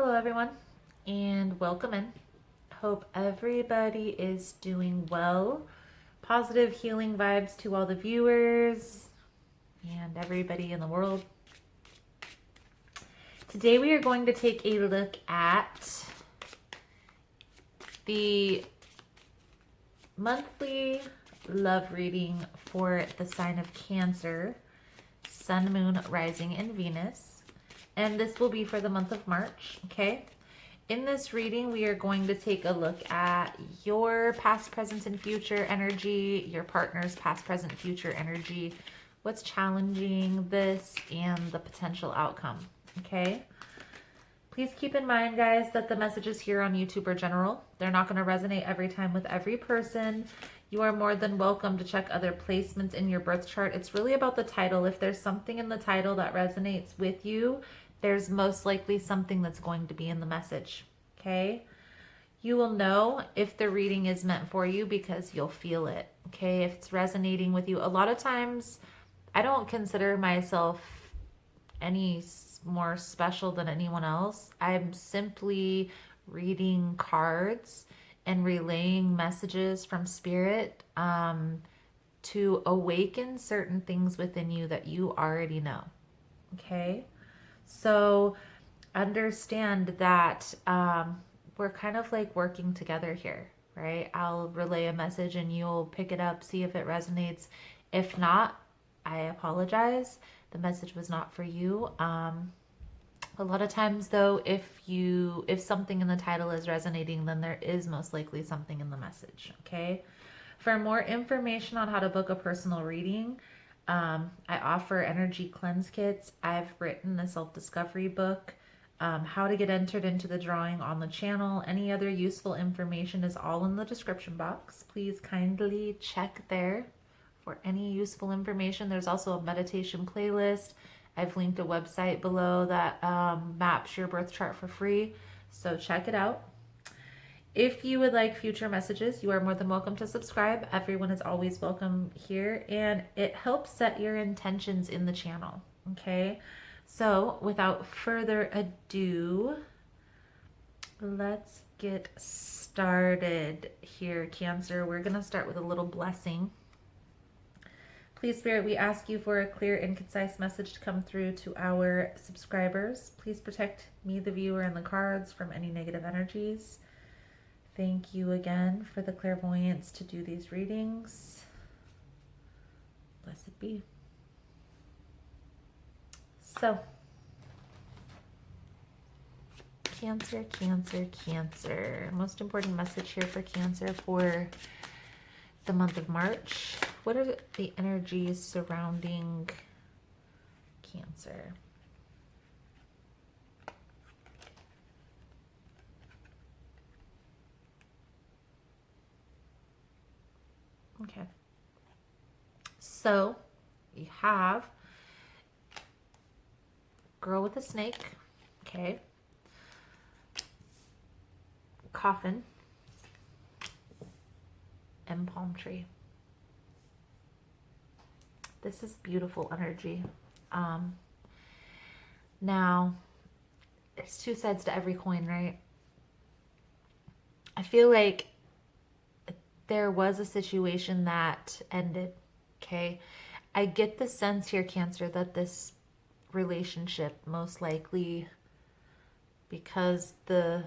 Hello, everyone, and welcome in. Hope everybody is doing well. Positive healing vibes to all the viewers and everybody in the world. Today, we are going to take a look at the monthly love reading for the sign of Cancer, Sun, Moon, Rising, and Venus. And this will be for the month of March, okay? In this reading, we are going to take a look at your past, present, and future energy, your partner's past, present, future energy, what's challenging this, and the potential outcome, okay? Please keep in mind, guys, that the messages here on YouTube are general. They're not going to resonate every time with every person. You are more than welcome to check other placements in your birth chart. It's really about the title. If there's something in the title that resonates with you, there's most likely something that's going to be in the message, okay? You will know if the reading is meant for you because you'll feel it, okay? If it's resonating with you. A lot of times, I don't consider myself any more special than anyone else. I'm simply reading cards and relaying messages from spirit to awaken certain things within you that you already know, okay? So understand that we're kind of like working together here, right? I'll relay a message and you'll pick it up, see if it resonates. If not, I apologize. The message was not for you. A lot of times though, if something in the title is resonating, then there is most likely something in the message, okay? For more information on how to book a personal reading, I offer energy cleanse kits. I've written a self-discovery book, how to get entered into the drawing on the channel. Any other useful information is all in the description box. Please kindly check there for any useful information. There's also a meditation playlist. I've linked a website below that maps your birth chart for free, so check it out. If you would like future messages, you are more than welcome to subscribe. Everyone is always welcome here, and it helps set your intentions in the channel, okay? So without further ado, let's get started here, Cancer. We're going to start with a little blessing. Please, Spirit, we ask you for a clear and concise message to come through to our subscribers. Please protect me, the viewer, and the cards from any negative energies. Thank you again for the clairvoyance to do these readings. Blessed be. So, Cancer, Cancer, Cancer. Most important message here for Cancer for the month of March. What are the energies surrounding Cancer? Okay. So you have girl with a snake, okay, coffin, and palm tree. This is beautiful energy. Now, there's two sides to every coin, right? I feel like there was a situation that ended, okay? I get the sense here, Cancer, that this relationship most likely, because the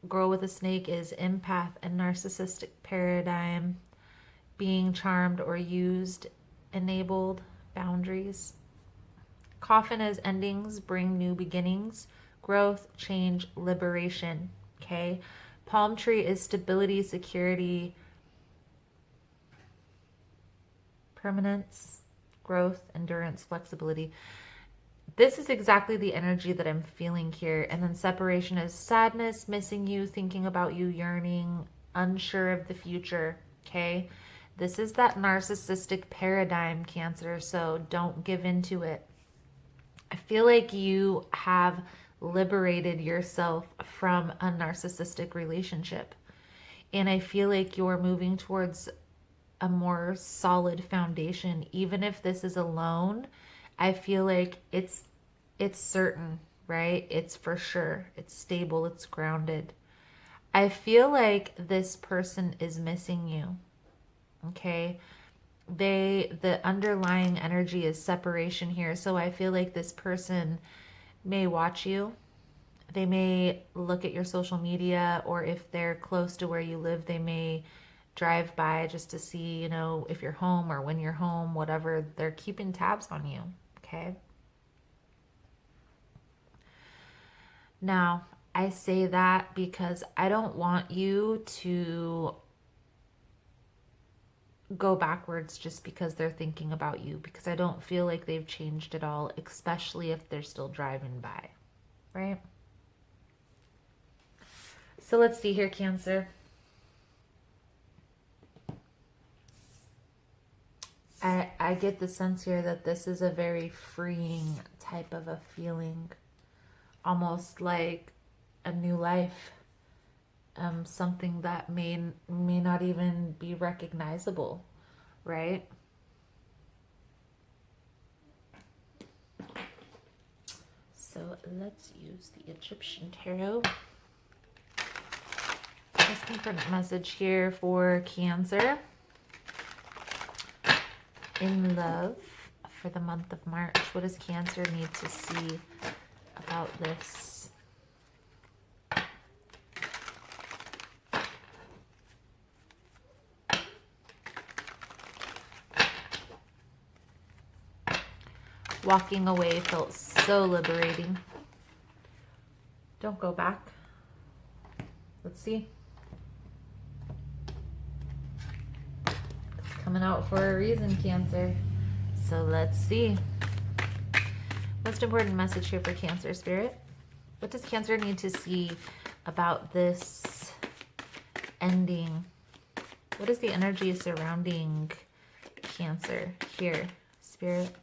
girl with a snake is empath and narcissistic paradigm, being charmed or used, enabled, boundaries. Coffin as endings bring new beginnings, growth, change, liberation, okay? Palm tree is stability, security, permanence, growth, endurance, flexibility. This is exactly the energy that I'm feeling here. And then separation is sadness, missing you, thinking about you, yearning, unsure of the future, okay? This is that narcissistic paradigm, Cancer, so don't give into it. I feel like you have liberated yourself from a narcissistic relationship. And I feel like you're moving towards a more solid foundation. Even if this is alone, I feel like it's certain right? It's for sure. It's stable. It's grounded. I feel like this person is missing you. Okay. The underlying energy is separation here. So I feel like this person may watch you. They may look at your social media, or if they're close to where you live, they may drive by just to see, if you're home or when you're home, whatever. They're keeping tabs on you. Okay. Now, I say that because I don't want you to go backwards just because they're thinking about you, because I don't feel like they've changed at all, especially if they're still driving by, right? So let's see here, Cancer. I get the sense here that this is a very freeing type of a feeling, almost like a new life, something that may not even be recognizable, right? So let's use the Egyptian tarot. Just important message here for Cancer in love for the month of March. What does Cancer need to see about this? Walking away felt so liberating. Don't go back. Let's see. It's coming out for a reason, Cancer. So let's see. Most important message here for Cancer Spirit. What does Cancer need to see about this ending? What is the energy surrounding Cancer here, Spirit?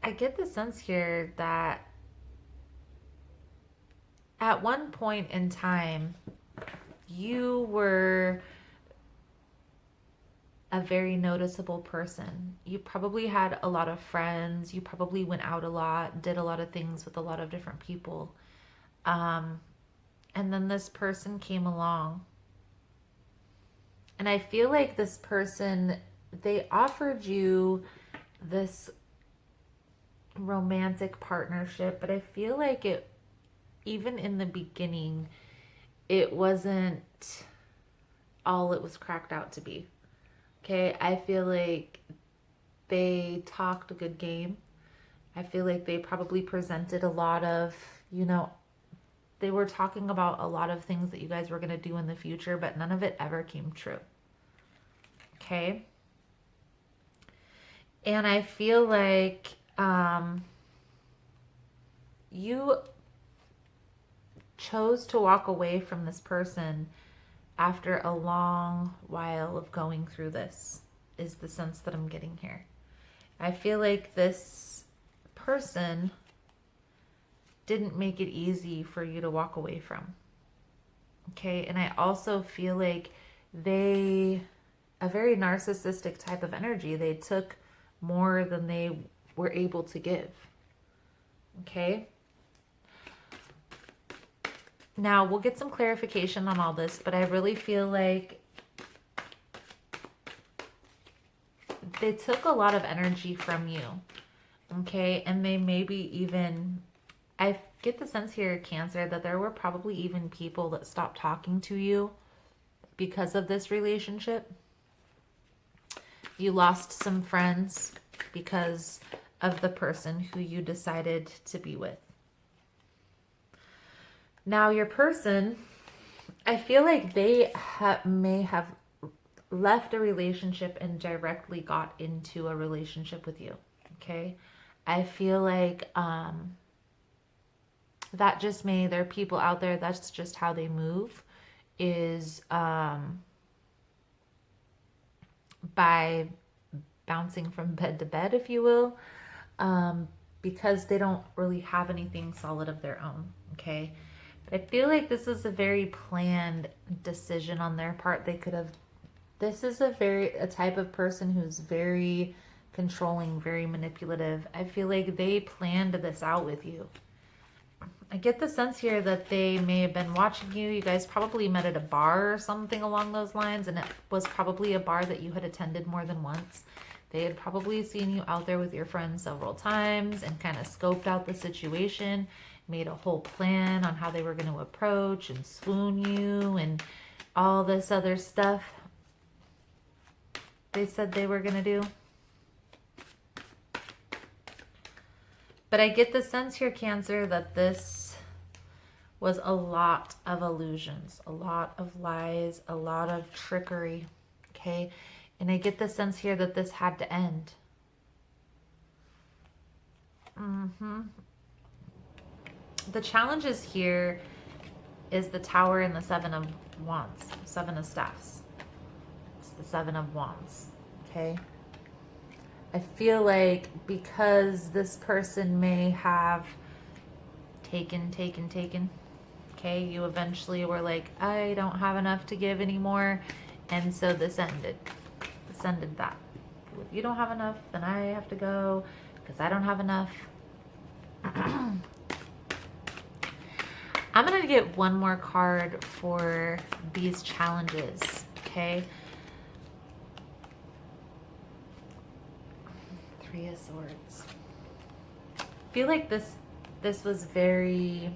I get the sense here that at one point in time, you were a very noticeable person. You probably had a lot of friends. You probably went out a lot, did a lot of things with a lot of different people. And then this person came along. And I feel like this person, they offered you this romantic partnership, but I feel like it, even in the beginning, it wasn't all it was cracked out to be. Okay, I feel like they talked a good game. I feel like they probably presented a lot of, they were talking about a lot of things that you guys were going to do in the future, but none of it ever came true. Okay. And I feel like you chose to walk away from this person after a long while of going through this, is the sense that I'm getting here. I feel like this person didn't make it easy for you to walk away from. Okay, and I also feel like a very narcissistic type of energy, they took more than they were able to give. Okay. Now, we'll get some clarification on all this, but I really feel like they took a lot of energy from you. Okay. And they maybe even, I get the sense here, Cancer, that there were probably even people that stopped talking to you because of this relationship. You lost some friends because of the person who you decided to be with. Now, your person, I feel like they may have left a relationship and directly got into a relationship with you. Okay. I feel like that just there are people out there, that's just how they move, is by bouncing from bed to bed, if you will, because they don't really have anything solid of their own, okay? But I feel like this is a very planned decision on their part. They could have, this is a type of person who's very controlling, very manipulative. I feel like they planned this out with you. I get the sense here that they may have been watching you. You guys probably met at a bar or something along those lines, and it was probably a bar that you had attended more than once. They had probably seen you out there with your friends several times and kind of scoped out the situation, made a whole plan on how they were going to approach and swoon you and all this other stuff they said they were going to do. But I get the sense here, Cancer, that this was a lot of illusions, a lot of lies, a lot of trickery, okay? And I get the sense here that this had to end. The challenges here is the Tower and the Seven of Wands, Seven of Staffs. It's the Seven of Wands, okay? I feel like because this person may have taken, okay, you eventually were like, I don't have enough to give anymore, and so this ended. This ended that. If you don't have enough, then I have to go because I don't have enough. I'm going to get one more card for these challenges, okay? Three of Swords. I feel like this was very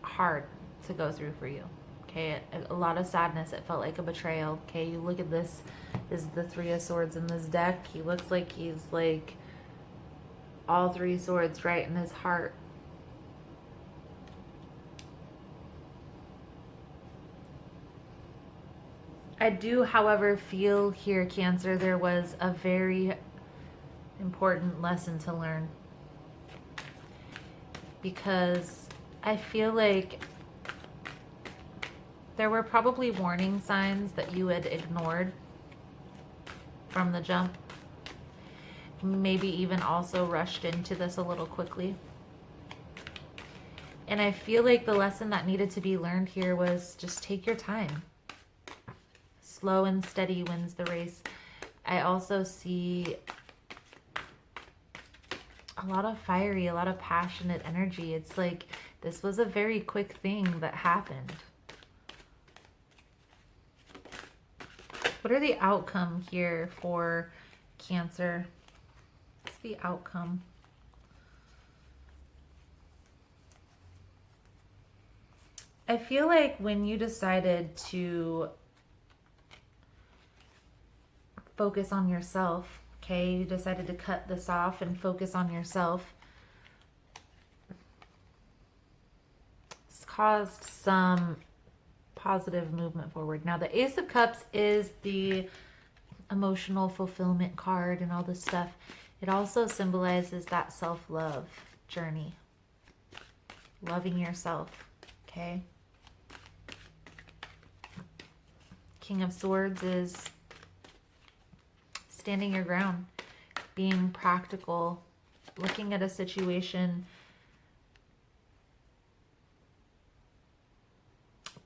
hard to go through for you, okay? A lot of sadness. It felt like a betrayal, okay? You look at this is the Three of Swords in this deck. He looks like he's like all three swords right in his heart. I do, however, feel here, Cancer, there was a very important lesson to learn. Because I feel like there were probably warning signs that you had ignored from the jump. Maybe even also rushed into this a little quickly. And I feel like the lesson that needed to be learned here was just take your time. Slow and steady wins the race. I also see a lot of fiery, a lot of passionate energy. It's like this was a very quick thing that happened. What are the outcome here for Cancer? What's the outcome? I feel like when you decided to focus on yourself, okay, you decided to cut this off and focus on yourself, it's caused some positive movement forward. Now, the Ace of Cups is the emotional fulfillment card and all this stuff. It also symbolizes that self-love journey, loving yourself, okay? King of Swords is standing your ground, being practical, looking at a situation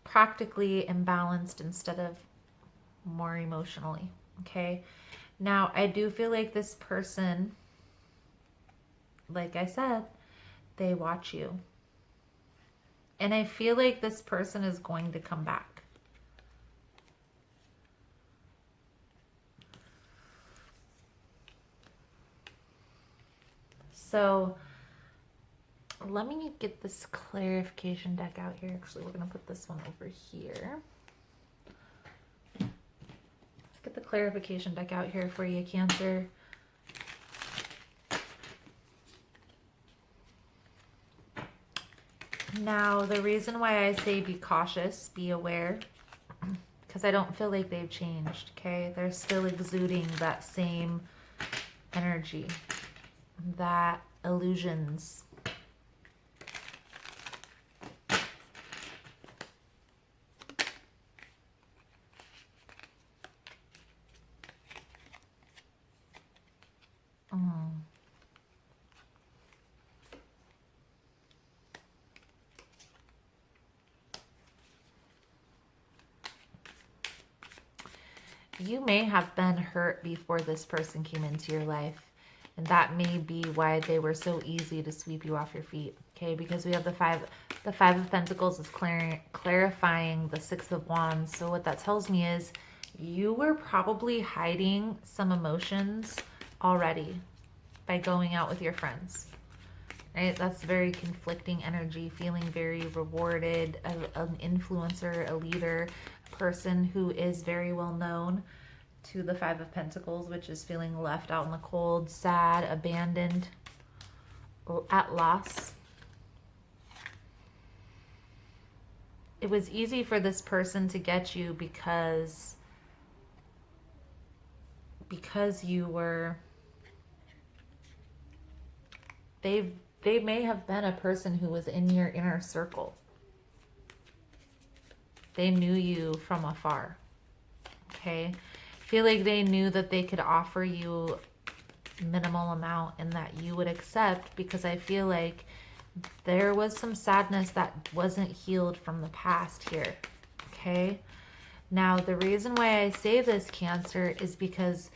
practically imbalanced instead of more emotionally, okay? Now, I do feel like this person, like I said, they watch you. And I feel like this person is going to come back. So let me get this clarification deck out here. Actually, we're going to put this one over here. Let's get the clarification deck out here for you, Cancer. Now, the reason why I say be cautious, be aware, because I don't feel like they've changed, okay? They're still exuding that same energy, that illusions. You may have been hurt before this person came into your life. And that may be why they were so easy to sweep you off your feet. Okay, because we have the five of Pentacles is clarifying the Six of Wands. So what that tells me is you were probably hiding some emotions already by going out with your friends. Right? That's very conflicting energy, feeling very rewarded, an influencer, a leader, a person who is very well known, to the Five of Pentacles, which is feeling left out in the cold, sad, abandoned, at loss. It was easy for this person to get you because you were, they may have been a person who was in your inner circle. They knew you from afar. Okay? Feel like they knew that they could offer you minimal amount and that you would accept, because I feel like there was some sadness that wasn't healed from the past here. Okay? Now, the reason why I say this, Cancer, is because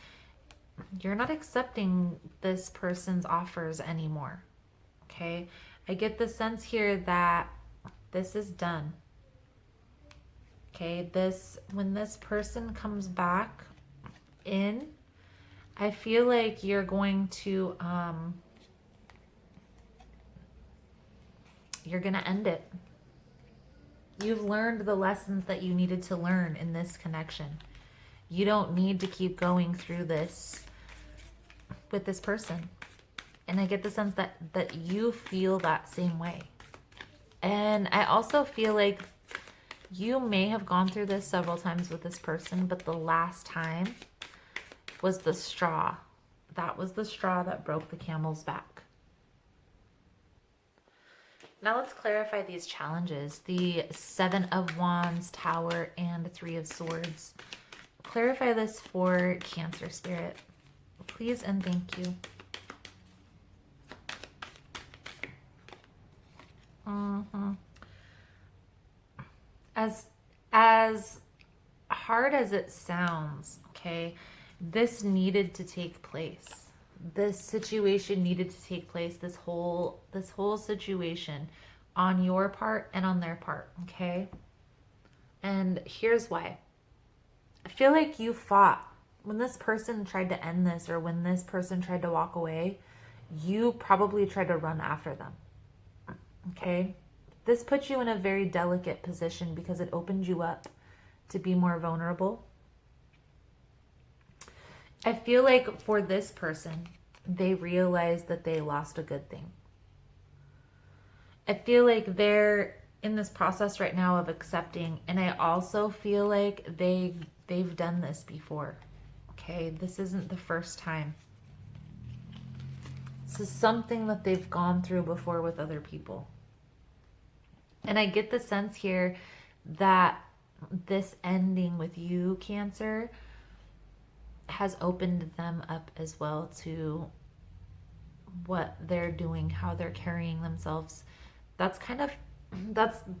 you're not accepting this person's offers anymore. Okay? I get the sense here that this is done. Okay? When this person comes back in, I feel like you're going to end it. You've learned the lessons that you needed to learn in this connection. You don't need to keep going through this with this person. And I get the sense that you feel that same way. And I also feel like you may have gone through this several times with this person, but the last time was the straw. That was the straw that broke the camel's back. Now let's clarify these challenges. The Seven of Wands, Tower, and Three of Swords. Clarify this for Cancer Spirit, please and thank you. As hard as it sounds, okay, this needed to take place. This situation needed to take place, this whole situation, on your part and on their part, okay? And here's why. I feel like you fought. When this person tried to end this, or when this person tried to walk away, you probably tried to run after them, okay? This puts you in a very delicate position because it opened you up to be more vulnerable. I feel like for this person, they realized that they lost a good thing. I feel like they're in this process right now of accepting, and I also feel like they've done this before. Okay, this isn't the first time. This is something that they've gone through before with other people. And I get the sense here that this ending with you, Cancer, has opened them up as well to what they're doing, how they're carrying themselves. That's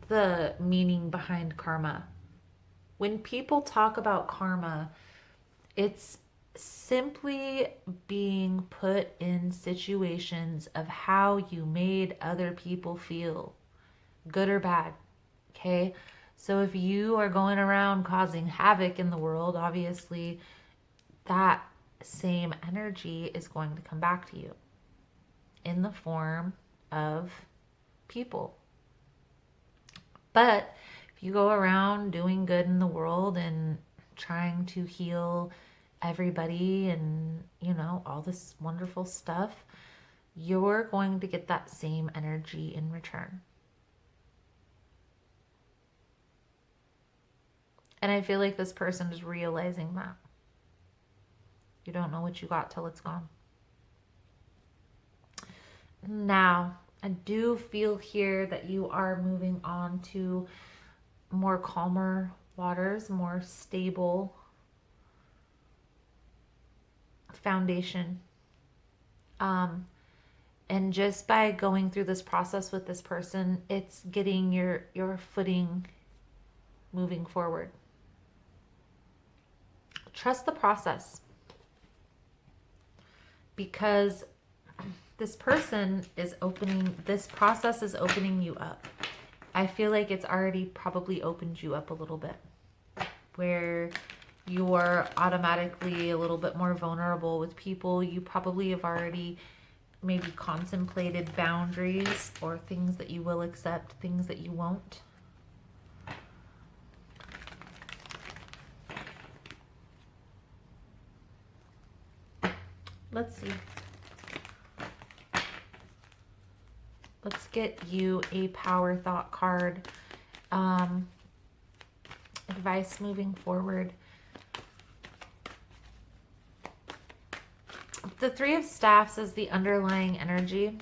the meaning behind karma. When people talk about karma, it's simply being put in situations of how you made other people feel, good or bad. Okay? So if you are going around causing havoc in the world, obviously that same energy is going to come back to you in the form of people. But if you go around doing good in the world and trying to heal everybody and, all this wonderful stuff, you're going to get that same energy in return. And I feel like this person is realizing that. You don't know what you got till it's gone. Now, I do feel here that you are moving on to more calmer waters, more stable foundation. And just by going through this process with this person, it's getting your footing moving forward. trust the process, because this process is opening you up. I feel like it's already probably opened you up a little bit, where you're automatically a little bit more vulnerable with people. You probably have already maybe contemplated boundaries or things that you will accept, things that you won't. Let's see. Let's get you a power thought card. Advice moving forward. The Three of Staffs is the underlying energy.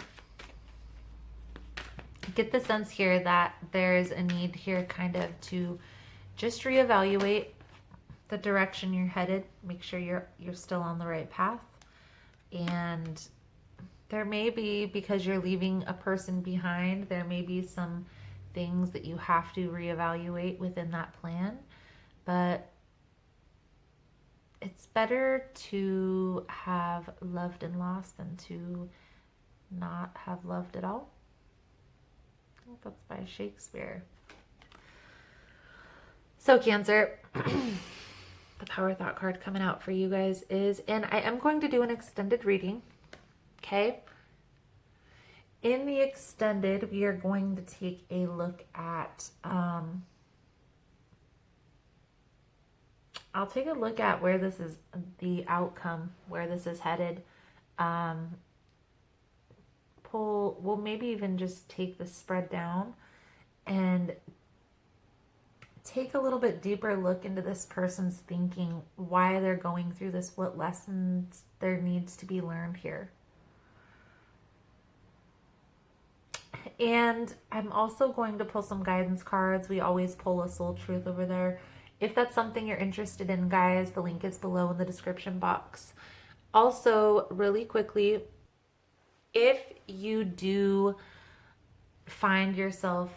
Get the sense here that there's a need here kind of to just reevaluate the direction you're headed. Make sure you're still on the right path. And there may be, because you're leaving a person behind, there may be some things that you have to reevaluate within that plan. But it's better to have loved and lost than to not have loved at all. I think that's by Shakespeare. So Cancer, the power thought card coming out for you guys is, and I am going to do an extended reading, okay? In the extended, we are going to take a look at, I'll take a look at where this is, the outcome, where this is headed. We'll maybe even just take the spread down and take a little bit deeper look into this person's thinking, why they're going through this, what lessons there needs to be learned here. And I'm also going to pull some guidance cards. We always pull a soul truth over there. If that's something you're interested in, guys, the link is below in the description box. Also, really quickly, if you do find yourself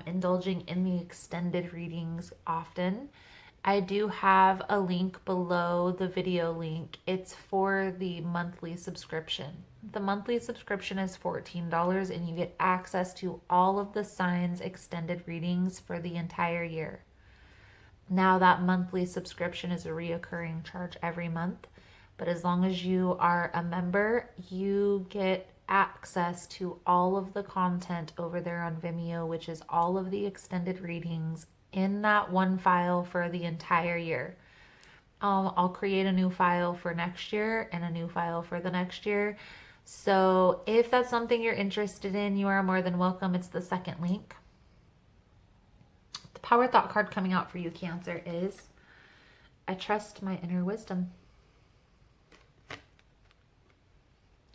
indulging in the extended readings often, I do have a link below the video link. It's for the monthly subscription. The monthly subscription is $14 and you get access to all of the signs extended readings for the entire year. Now that monthly subscription is a reoccurring charge every month, but as long as you are a member, you get access to all of the content over there on Vimeo, which is all of the extended readings in that one file for the entire year. I'll create a new file for next year and a new file for the next year. So if that's something you're interested in, you are more than welcome. It's the second link. The power thought card coming out for you, Cancer, is I trust my inner wisdom.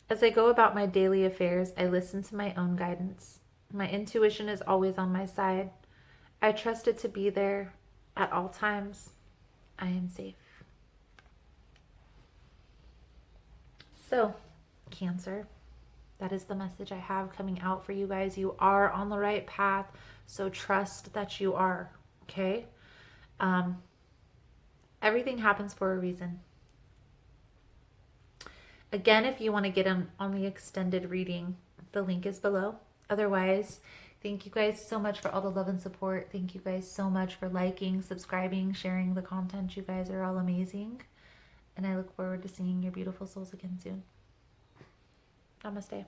As I go about my daily affairs, I listen to my own guidance. My intuition is always on my side. I trust it to be there at all times. I am safe. So, Cancer, that is the message I have coming out for you guys. You are on the right path, so trust that you are, okay? Everything happens for a reason. Again, if you want to get on the extended reading, the link is below. Otherwise, thank you guys so much for all the love and support. Thank you guys so much for liking, subscribing, sharing the content. You guys are all amazing. And I look forward to seeing your beautiful souls again soon. Namaste.